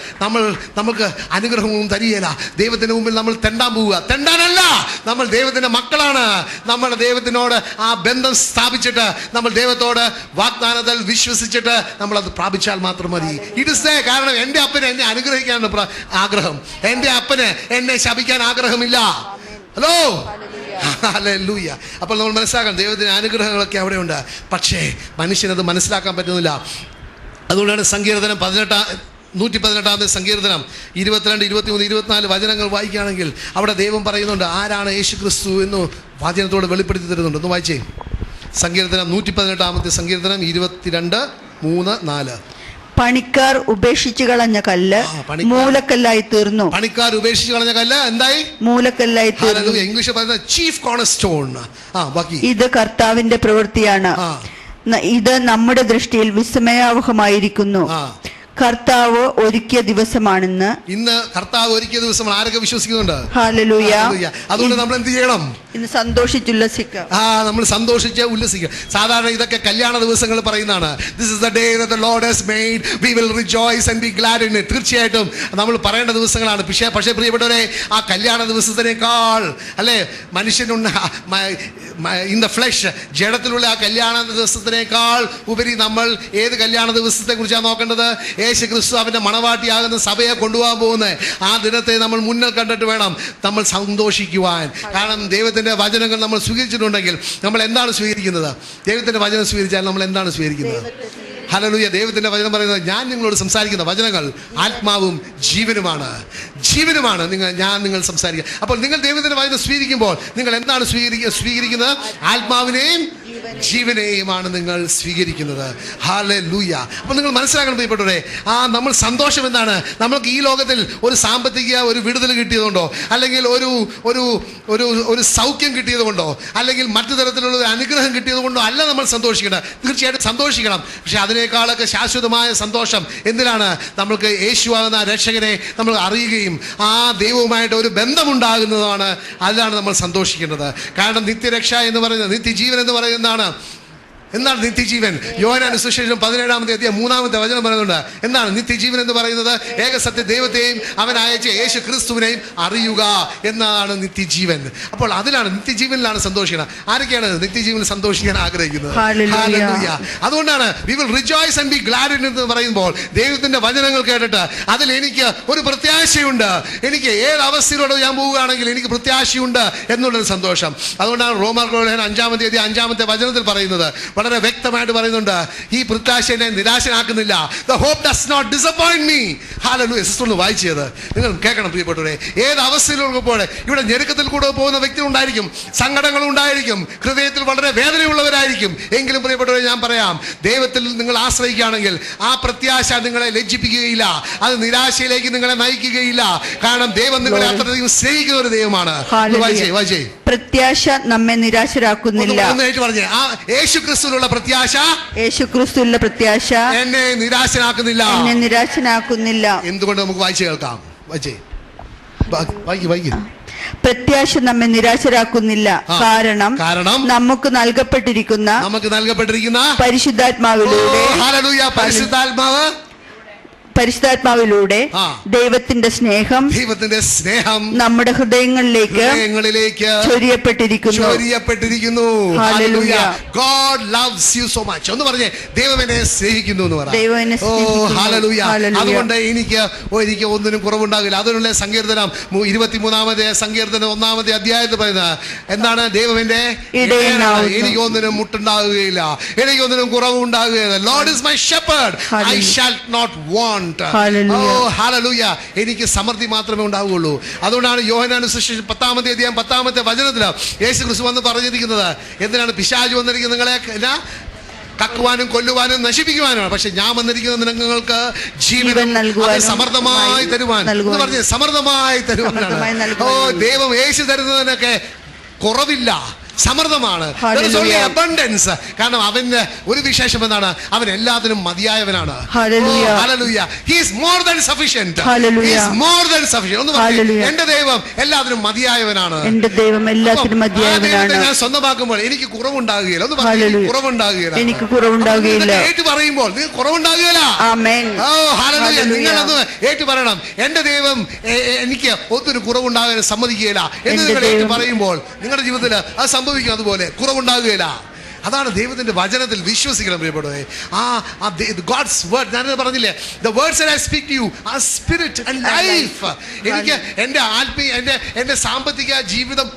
നമുക്ക് അനുഗ്രഹമൊന്നും തരികയില്ല. ദൈവത്തിന് മുമ്പിൽ നമ്മൾ തെണ്ടാൻ പോവുക. തെണ്ടാനല്ല, നമ്മൾ ദൈവത്തിന്റെ മക്കളാണ്. നമ്മൾ ദൈവത്തിനോട് ആ ബന്ധം സ്ഥാപിച്ചിട്ട് നമ്മൾ ദൈവത്തോട് വാഗ്ദാനത്തിൽ വിശ്വസിച്ചിട്ട് നമ്മളത് പ്രാപിച്ചാൽ മാത്രം മതി. ഇറ്റ് ഇസ് ദേ. കാരണം എൻ്റെ അപ്പന് എന്നെ അനുഗ്രഹിക്കാനാണ് ആഗ്രഹം. എൻ്റെ അപ്പന് എന്നെ ശപിക്കാൻ ആഗ്രഹമില്ല. Hello, hallelujah. അപ്പോൾ നമ്മൾ മനസ്സിലാക്കണം, ദൈവത്തിന്റെ അനുഗ്രഹങ്ങളൊക്കെ അവിടെയുണ്ട്. പക്ഷേ മനുഷ്യനത് മനസ്സിലാക്കാൻ പറ്റുന്നില്ല. അതുകൊണ്ടാണ് സങ്കീർത്തനം 118-ാമത്തെ സങ്കീർത്തനം 22, 23, 24 വചനങ്ങൾ വായിക്കുകയാണെങ്കിൽ അവിടെ ദൈവം പറയുന്നുണ്ട് ആരാണ് യേശു ക്രിസ്തു എന്ന് വചനത്തോട് വെളിപ്പെടുത്തി തരുന്നുണ്ട്. ഒന്ന് വായിച്ചേ. സങ്കീർത്തനം 118-ാമത്തെ സങ്കീർത്തനം 22, 3, 4. പണിക്കാർ ഉപേക്ഷിച്ചു കളഞ്ഞ കല്ല് മൂലക്കല്ലായി തീർന്നു. പണിക്കാർ ഉപേക്ഷിച്ചു കളഞ്ഞ കല്ല് എന്തായി? മൂലക്കല്ലായി തീർന്നു. ഇംഗ്ലീഷ് പറയുന്നത് ചീഫ് കോർണർ സ്റ്റോൺ. ഇത് കർത്താവിന്റെ പ്രവൃത്തിയാണ്. ഇത് നമ്മുടെ ദൃഷ്ടിയിൽ വിസ്മയാവഹമായിരിക്കുന്നു. കർത്താവ് ഒരുക്കിയ ദിവസമാണെന്ന്. ഇന്ന് കർത്താവ് ഒരുക്കിയ ദിവസമാണ്. ആരൊക്കെ വിശ്വസിക്കുന്നുണ്ട്? ഹല്ലേലൂയ. അതുകൊണ്ട് നമ്മൾ എന്ത് ചെയ്യണം? ഇന്ന് സന്തോഷിച്ചുല്ലസിക്കുക. നമ്മൾ സന്തോഷിച്ച് ഉല്ലസിക്കുക. സാധാരണ ഇതൊക്കെ കല്യാണ ദിവസങ്ങൾ പറയുന്നതാണ്. This is the day that the Lord has made, we will rejoice and B GLAAD in it. തീർച്ചയായിട്ടും നമ്മൾ പറയേണ്ട ദിവസങ്ങളാണ്. പക്ഷേ പ്രിയപ്പെട്ടവരെ, ആ കല്യാണ ദിവസത്തിനേക്കാൾ അല്ലെ മനുഷ്യനുണ്ട് ഇൻ ദ ഫ്ലഷ്, ജഡത്തിലുള്ള ആ കല്യാണ ദിവസത്തിനേക്കാൾ ഉപരി നമ്മൾ ഏത് കല്യാണ ദിവസത്തെ കുറിച്ചാണ് നോക്കേണ്ടത്? യേശു ക്രിസ്തു അവന്റെ മണവാട്ടിയാകുന്ന സഭയെ കൊണ്ടുപോകാൻ പോകുന്നത്. ആ ദിനത്തെ നമ്മൾ മുന്നിൽ കണ്ടിട്ട് വേണം നമ്മൾ സന്തോഷിക്കുവാൻ. കാരണം ദൈവത്തിന്റെ വചനങ്ങൾ നമ്മൾ സ്വീകരിച്ചിട്ടുണ്ടെങ്കിൽ നമ്മൾ എന്താണ് സ്വീകരിക്കുന്നത്? ദൈവത്തിന്റെ വചനം സ്വീകരിച്ചാൽ നമ്മൾ എന്താണ് സ്വീകരിക്കുന്നത്? ഹല്ലേലൂയ. ദൈവത്തിന്റെ വചനം പറയുന്നത്, ഞാൻ നിങ്ങളോട് സംസാരിക്കുന്ന വചനങ്ങൾ ആത്മാവും ജീവനുമാണ്. ഞാൻ നിങ്ങൾ സംസാരിക്കുക. അപ്പോൾ നിങ്ങൾ ദൈവത്തിന്റെ വചനം സ്വീകരിക്കുമ്പോൾ നിങ്ങൾ എന്താണ് സ്വീകരിക്കുന്നത്? ആത്മാവിനെയും ജീവനെയുമാണ് നിങ്ങൾ സ്വീകരിക്കുന്നത്. ഹല്ലേലൂയ. അപ്പോൾ നിങ്ങൾ മനസ്സിലാക്കണം പ്രിയപ്പെട്ടവരെ, നമ്മൾ സന്തോഷം എന്താണ്? നമ്മൾക്ക് ഈ ലോകത്തിൽ ഒരു സാമ്പത്തിക ഒരു വിടുതൽ കിട്ടിയതുകൊണ്ടോ, അല്ലെങ്കിൽ ഒരു സൗഖ്യം കിട്ടിയതുകൊണ്ടോ, അല്ലെങ്കിൽ മറ്റു തരത്തിലുള്ള ഒരു അനുഗ്രഹം കിട്ടിയതുകൊണ്ടോ അല്ല നമ്മൾ സന്തോഷിക്കണം. തീർച്ചയായിട്ടും സന്തോഷിക്കണം. പക്ഷെ അതിനേക്കാളൊക്കെ ശാശ്വതമായ സന്തോഷം എന്തിനാണ്? നമ്മൾക്ക് യേശുവാകുന്ന രക്ഷകനെ നമ്മൾ അറിയുകയും ആ ദൈവവുമായിട്ട് ഒരു ബന്ധമുണ്ടാകുന്നതാണ്. അതിലാണ് നമ്മൾ സന്തോഷിക്കേണ്ടത്. കാരണം നിത്യരക്ഷ എന്ന് പറയുന്നത്, നിത്യജീവൻ എന്ന് പറയുന്നത് എന്താണ് നിത്യജീവൻ? യോഹന്നാന്റെ സുവിശേഷം 17-ാമത്തെ അധ്യായം 3-ാമത്തെ വചനം പറയുന്നുണ്ട്. എന്താണ് നിത്യജീവൻ എന്ന് പറയുന്നത്? ഏകസത്യ ദൈവത്തെയും അവൻ അയച്ച യേശു ക്രിസ്തുവിനെയും അറിയുക എന്നതാണ് നിത്യജീവൻ. അപ്പോൾ അതിലാണ്, നിത്യജീവനിലാണ് സന്തോഷിക്കണം. ആരൊക്കെയാണ് നിത്യജീവനിൽ സന്തോഷിക്കാൻ ആഗ്രഹിക്കുന്നത്? ഹല്ലേലൂയ. അതുകൊണ്ടാണ് we will rejoice and B GLAAD in എന്ന് പറയുമ്പോൾ ദൈവത്തിന്റെ വചനങ്ങൾ കേട്ടിട്ട് അതിൽ എനിക്ക് ഒരു പ്രത്യാശയുണ്ട്. എനിക്ക് ഏത് അവസ്ഥയിലൂടെ ഞാൻ പോവുകയാണെങ്കിൽ എനിക്ക് പ്രത്യാശയുണ്ട് എന്നുള്ളൊരു സന്തോഷം. അതുകൊണ്ടാണ് റോമർക്കുള്ള 5-ാമത്തെ അധ്യായം 5-ാമത്തെ വചനത്തിൽ പറയുന്നത്, വളരെ വ്യക്തമായിട്ട് പറയുന്നുണ്ട്, ഈ പ്രത്യാശ എന്നെ നിരാശനാക്കുന്നില്ല. The hope does not disappoint me. Hallelujah. Sister ഒന്ന് വായിച്ചത് നിങ്ങൾ കേൾക്കണം പ്രിയപ്പെട്ടവരെ. ഏത് അവസ്ഥയിലുള്ളപ്പോൾ ഇവിടെ ഞെരുക്കത്തിൽ കൂടെ പോകുന്ന വ്യക്തികളുണ്ടായിരിക്കും, സങ്കടങ്ങളുണ്ടായിരിക്കും, ഹൃദയത്തിൽ വളരെ വേദനയുള്ളവരായിരിക്കും. എങ്കിലും പ്രിയപ്പെട്ടവരെ, ഞാൻ പറയാം, ദൈവത്തിൽ നിങ്ങൾ ആശ്രയിക്കുകയാണെങ്കിൽ ആ പ്രത്യാശ നിങ്ങളെ ലജ്ജിപ്പിക്കുകയില്ല, അത് നിരാശയിലേക്ക് നിങ്ങളെ നയിക്കുകയില്ല. കാരണം ദൈവം നിങ്ങളെ അത്രയധികം സ്നേഹിക്കുന്ന ഒരു ദൈവമാണ്. വായിച്ചേ. പ്രത്യാശ നമ്മെ നിരാശരാക്കുന്നില്ല. പറഞ്ഞേ, ആ യേശു ക്രിസ്തുവിലുള്ള പ്രത്യാശ എന്നെ നിരാശനാക്കുന്നില്ല. എന്തുകൊണ്ട്? നമുക്ക് വായിച്ചു കേൾക്കാം. പ്രത്യാശ നമ്മെ നിരാശരാക്കുന്നില്ല. കാരണം നമുക്ക് നൽകപ്പെട്ടിരിക്കുന്ന പരിശുദ്ധാത്മാവിലൂടെ ദൈവത്തിന്റെ സ്നേഹം നമ്മുടെ ഹൃദയങ്ങളിലേക്ക് ചൊരിയപ്പെട്ടിരിക്കുന്നു. God loves you so much. ഒന്ന് പറഞ്ഞേ, ദൈവം എന്നെ സ്നേഹിക്കുന്നു എന്ന് പറ. ഹല്ലേലൂയ. അതുകൊണ്ട് എനിക്ക് ഒന്നിനും കുറവുണ്ടാകില്ല. അതിനുള്ള സങ്കീർത്തനം 23-ാമത്തെ സങ്കീർത്തനം 1-ാമത്തെ അധ്യായത്തിൽ പറയുന്നത് എന്താണ്? ദൈവം എന്റെ ഇടയനാണ്, എനിക്ക് ഒന്നിനും മുട്ടുണ്ടാകുകയില്ല, എനിക്ക് ഒന്നിനും കുറവുണ്ടാകുകയില്ല. Lord is my shepherd, I shall not want. Hallelujah. എനിക്ക് സമൃദ്ധി മാത്രമേ ഉണ്ടാവുകയുള്ളൂ. അതുകൊണ്ടാണ് യോഹന്നാന്റെ സുവിശേഷം 10-ാമത്തെ അധ്യായം 10-ാമത്തെ വചനത്തിൽ യേശു ക്രിസ്തു വന്ന് പറഞ്ഞിരിക്കുന്നത്, എന്തിനാണ്? പിശാച് വന്നിരിക്കുന്നത് നിങ്ങളെ കക്കുവാനും കൊല്ലുവാനും നശിപ്പിക്കുവാനുമാണ്. പക്ഷെ ഞാൻ വന്നിരിക്കുന്നത് നിങ്ങൾക്ക് ജീവൻ സമൃദ്ധമായി തരുവാൻ എന്ന് പറഞ്ഞ് സമൃദ്ധമായി തരുവാനാണ്. ദൈവം യേശു തരുന്നതിനൊക്കെ കുറവില്ല, സമൃദ്ധമാണ്. അബണ്ടൻസ്. കാരണം അവന്റെ ഒരു വിശേഷം എന്താണ്? അവൻ എല്ലാത്തിനും മതിയായവനാണ്. Hallelujah. He is more than sufficient. He is more than sufficient. ഒന്ന് പറഞ്ഞു, എന്റെ ദൈവം എല്ലാത്തിനും മതിയായവനാണ്. എന്റെ ദൈവം എല്ലാത്തിനും മതിയായവനാണ്. ഞാൻ സ്വന്തമാക്കുമ്പോൾ എനിക്ക് കുറവുണ്ടാകുകയില്ല. ഒന്ന് പറഞ്ഞു, കുറവുണ്ടാകുകയില്ല. എനിക്ക് കുറവുണ്ടാകുകയില്ല. ഏറ്റു പറയുമ്പോൾ നിങ്ങൾക്ക് കുറവുണ്ടാകുകയില്ല. ആമേൻ. ഹല്ലേലൂയ. നിങ്ങളത് ഏറ്റു പറയണം, എന്റെ ദൈവം എനിക്ക് ഒത്തിരി കുറവുണ്ടാകാൻ സമ്മതിക്കുകയില്ല എന്ന് നിങ്ങൾ ഏറ്റു പറയുമ്പോൾ നിങ്ങളുടെ ജീവിതത്തിൽ അത് സംഭവിക്കും. അതുപോലെ കുറവുണ്ടാകുകയില്ല. അതാണ് ദൈവത്തിന്റെ വചനത്തിൽ വിശ്വസിക്കണം പ്രിയപ്പെട്ടവരെ. ഗോഡ്സ് വേർഡ്, ഞാൻ പറഞ്ഞില്ലേ, the words that I speak to you are spirit and life. എനിക്ക് എൻ്റെ സാമ്പത്തിക ജീവിതം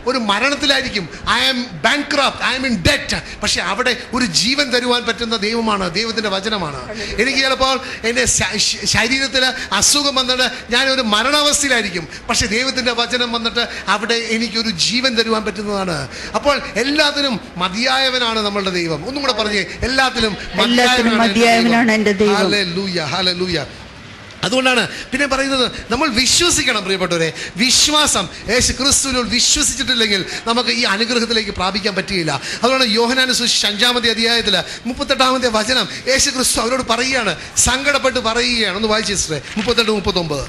ഒരു മരണത്തിലായിരിക്കും. I am bankrupt, I am in debt. പക്ഷെ അവിടെ ഒരു ജീവൻ തരുവാൻ പറ്റുന്ന ദൈവമാണ്, ദൈവത്തിന്റെ വചനമാണ്. എനിക്ക് ചിലപ്പോൾ എൻ്റെ ശരീരത്തിൽ അസുഖം വന്നിട്ട് ഞാൻ ഒരു മരണാവസ്ഥയിലായിരിക്കും. പക്ഷെ ദൈവത്തിന്റെ വചനം വന്നിട്ട് അവിടെ എനിക്കൊരു ജീവൻ തരുവാൻ പറ്റുന്നതാണ്. അപ്പോൾ എല്ലാത്തിനും മതിയായവൻ മതിയായവനാണ് നമ്മളുടെ ദൈവം. ഒന്നും കൂടെ പറഞ്ഞേ, എല്ലാത്തിലും മതിയായവനാണ് എൻ്റെ ദൈവം. Hallelujah, hallelujah. അതുകൊണ്ടാണ് പിന്നെ പറയുന്നത്, നമ്മൾ വിശ്വസിക്കണം പ്രിയപ്പെട്ടവരെ. വിശ്വാസം, യേശു ക്രിസ്തുവിൽ വിശ്വസിച്ചിട്ടില്ലെങ്കിൽ നമുക്ക് ഈ അനുഗ്രഹത്തിലേക്ക് പ്രാപിക്കാൻ പറ്റുകയില്ല. അതുകൊണ്ട് യോഹന്നാന്റെ സുവിശേഷം 5-ാമത്തെ അധ്യായത്തിൽ 38-ാമത്തെ വചനം യേശു ക്രിസ്തു അവരോട് പറയുകയാണ്, സങ്കടപ്പെട്ട് പറയുകയാണ്. ഒന്ന് വായിച്ചു സിസ്റ്ററെ, 38-39.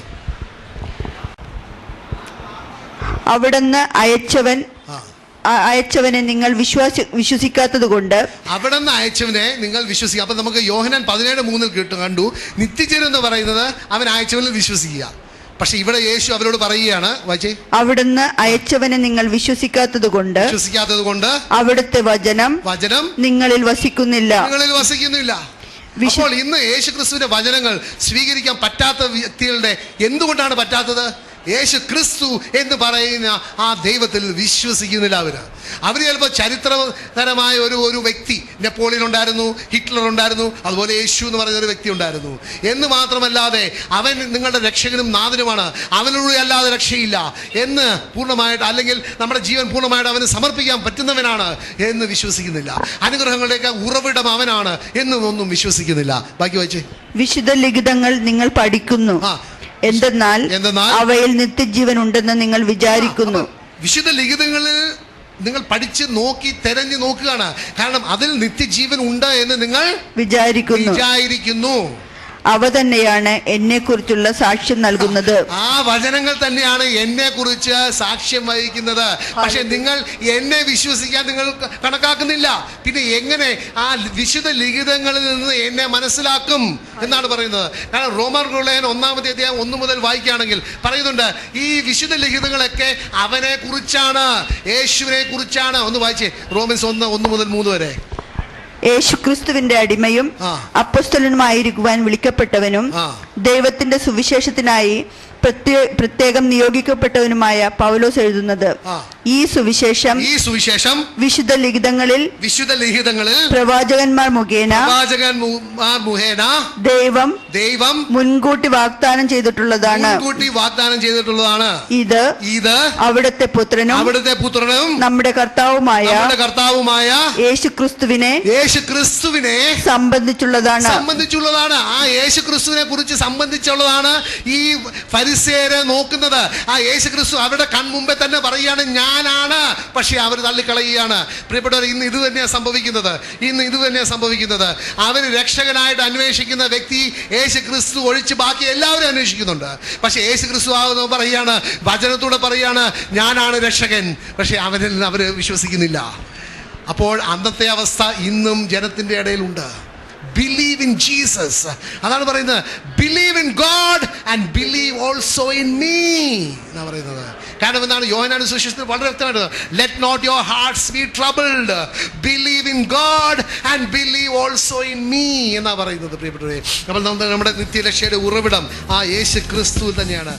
അവിടുന്ന് അയച്ചവനെ നിങ്ങൾ വിശ്വസിക്കാത്തത് കൊണ്ട്, അവിടുന്ന് അയച്ചവനെ നിങ്ങൾ വിശ്വസിക്കുക. അപ്പൊ നമുക്ക് യോഹന്നാൻ 17:3 കണ്ടു, നിത്യജീവൻ എന്ന് പറയുന്നത് അവൻ അയച്ചവനിൽ വിശ്വസിക്കുക. പക്ഷെ ഇവിടെ യേശു അവരോട് പറയുകയാണ്, വായിച്ചേ, അവിടുന്ന് അയച്ചവനെ നിങ്ങൾ വിശ്വസിക്കാത്തത് കൊണ്ട് അവിടുത്തെ വചനം നിങ്ങളിൽ വസിക്കുന്നില്ല. അപ്പോൾ ഇന്ന് യേശു ക്രിസ്തുവിന്റെ വചനങ്ങൾ സ്വീകരിക്കാൻ പറ്റാത്ത വ്യക്തികളുടെ എന്തുകൊണ്ടാണ് പറ്റാത്തത്? യേശു ക്രിസ്തു എന്ന് പറയുന്ന ആ ദൈവത്തിൽ വിശ്വസിക്കുന്നില്ല. അവർ ചിലപ്പോൾ ചരിത്രപരമായ ഒരു വ്യക്തി, നെപ്പോളിയൻ ഉണ്ടായിരുന്നു, ഹിറ്റ്ലർ ഉണ്ടായിരുന്നു, അതുപോലെ യേശു എന്ന് പറയുന്ന ഒരു വ്യക്തി ഉണ്ടായിരുന്നു എന്ന് മാത്രമല്ലാതെ അവൻ നിങ്ങളുടെ രക്ഷകനും നാഥനുമാണ്, അവനിലൂടെ അല്ലാതെ രക്ഷയില്ല എന്ന് പൂർണ്ണമായിട്ട്, അല്ലെങ്കിൽ നമ്മുടെ ജീവൻ പൂർണ്ണമായിട്ട് അവന് സമർപ്പിക്കാൻ പറ്റുന്നവനാണ് എന്ന് വിശ്വസിക്കുന്നില്ല. അനുഗ്രഹങ്ങളുടെയൊക്കെ ഉറവിടം അവനാണ് എന്നൊന്നും വിശ്വസിക്കുന്നില്ല. ബാക്കി വായിച്ചേ. വിശുദ്ധ ലിഖിതങ്ങൾ നിങ്ങൾ പഠിക്കുന്നു, എന്തെന്നാൽ അവയിൽ നിത്യജീവൻ ഉണ്ടെന്ന് നിങ്ങൾ വിചാരിക്കുന്നു. വിശുദ്ധ ലിഖിതങ്ങളിൽ നിങ്ങൾ പഠിച്ച് തെരഞ്ഞു നോക്കുകയാണ്. കാരണം അതിൽ നിത്യജീവൻ ഉണ്ട് എന്ന് നിങ്ങൾ വിചാരിക്കുന്നു. അവ തന്നെയാണ് എന്നെ കുറിച്ചുള്ള സാക്ഷ്യം നൽകുന്നത്. ആ വചനങ്ങൾ തന്നെയാണ് എന്നെ കുറിച്ച് സാക്ഷ്യം വഹിക്കുന്നത്. പക്ഷെ നിങ്ങൾ എന്നെ വിശ്വസിക്കാൻ നിങ്ങൾ കണക്കാക്കുന്നില്ല. പിന്നെ എങ്ങനെ ആ വിശുദ്ധ ലിഖിതങ്ങളിൽ നിന്ന് എന്നെ മനസ്സിലാക്കും എന്നാണ് പറയുന്നത്. കാരണം റോമർ ലേഖനം 1-ാമത്തെ അധ്യായം 1 മുതൽ വായിക്കുകയാണെങ്കിൽ പറയുന്നുണ്ട്, ഈ വിശുദ്ധ ലിഖിതങ്ങളൊക്കെ അവനെ കുറിച്ചാണ്, യേശുവിനെ കുറിച്ചാണ്. ഒന്ന് വായിച്ചേ, റോമൻസ് 1 മുതൽ 3 വരെ. യേശുക്രിസ്തുവിന്റെ അടിമയും അപ്പോസ്തലനുമായിരിക്കുവാൻ വിളിക്കപ്പെട്ടവനും ദൈവത്തിന്റെ സുവിശേഷത്തിനായി പ്രത്യേകം നിയോഗിക്കപ്പെട്ടവനുമായ പൗലോസ് എഴുതുന്നത്, ഈ സുവിശേഷം വിശുദ്ധ ലിഖിതങ്ങളിൽ പ്രവാചകന്മാർ മുഖേന ദൈവം മുൻകൂട്ടി വാഗ്ദാനം ചെയ്തിട്ടുള്ളതാണ്. ഇത് അവിടുത്തെ പുത്രനും നമ്മുടെ കർത്താവുമായ യേശുക്രിസ്തുവിനെ സംബന്ധിച്ചുള്ളതാണ്. ആ യേശുക്രിസ്തുവിനെ കുറിച്ച് സംബന്ധിച്ചുള്ളതാണ് ഈ ഫരിസേയരെ നോക്കുന്നത്. ആ യേശുക്രിസ്തു അവരുടെ കൺമുമ്പേ തന്നെ പറയുകയാണ്, ഞാനാണ്. പക്ഷെ അവർ തള്ളിക്കളയുകയാണ്. പ്രിയപ്പെട്ടവർ, ഇന്ന് ഇത് തന്നെയാണ് സംഭവിക്കുന്നത്. അവർ രക്ഷകനായിട്ട് അന്വേഷിക്കുന്ന വ്യക്തി യേശുക്രിസ്തു ഒഴിച്ച് ബാക്കി എല്ലാവരും അന്വേഷിക്കുന്നുണ്ട്. പക്ഷെ യേശുക്രിസ്തു പറയുകയാണ്, വചനത്തോടെ പറയുകയാണ്, ഞാനാണ് രക്ഷകൻ. പക്ഷെ അവർ വിശ്വസിക്കുന്നില്ല. അപ്പോൾ അന്നത്തെ അവസ്ഥ ഇന്നും ജനത്തിന്റെ ഇടയിലുണ്ട്. Believe in Jesus. അതാണ് പറയുന്നത്, believe in God and believe also in me എന്നാണ് പറയുന്നത്. കാരണം എന്താണ്? യോഹന്നാന്റെ സുവിശേഷത്തിൽ വളരെ വ്യക്തമായിട്ട്, let not your hearts be troubled, believe in God and believe also in me എന്നാണ് പറയുന്നത്. പ്രിയപ്പെട്ടവരെ, നമ്മുടെ നിത്യരക്ഷയുടെ ഉറവിടം ആ യേശു ക്രിസ്തു തന്നെയാണ്.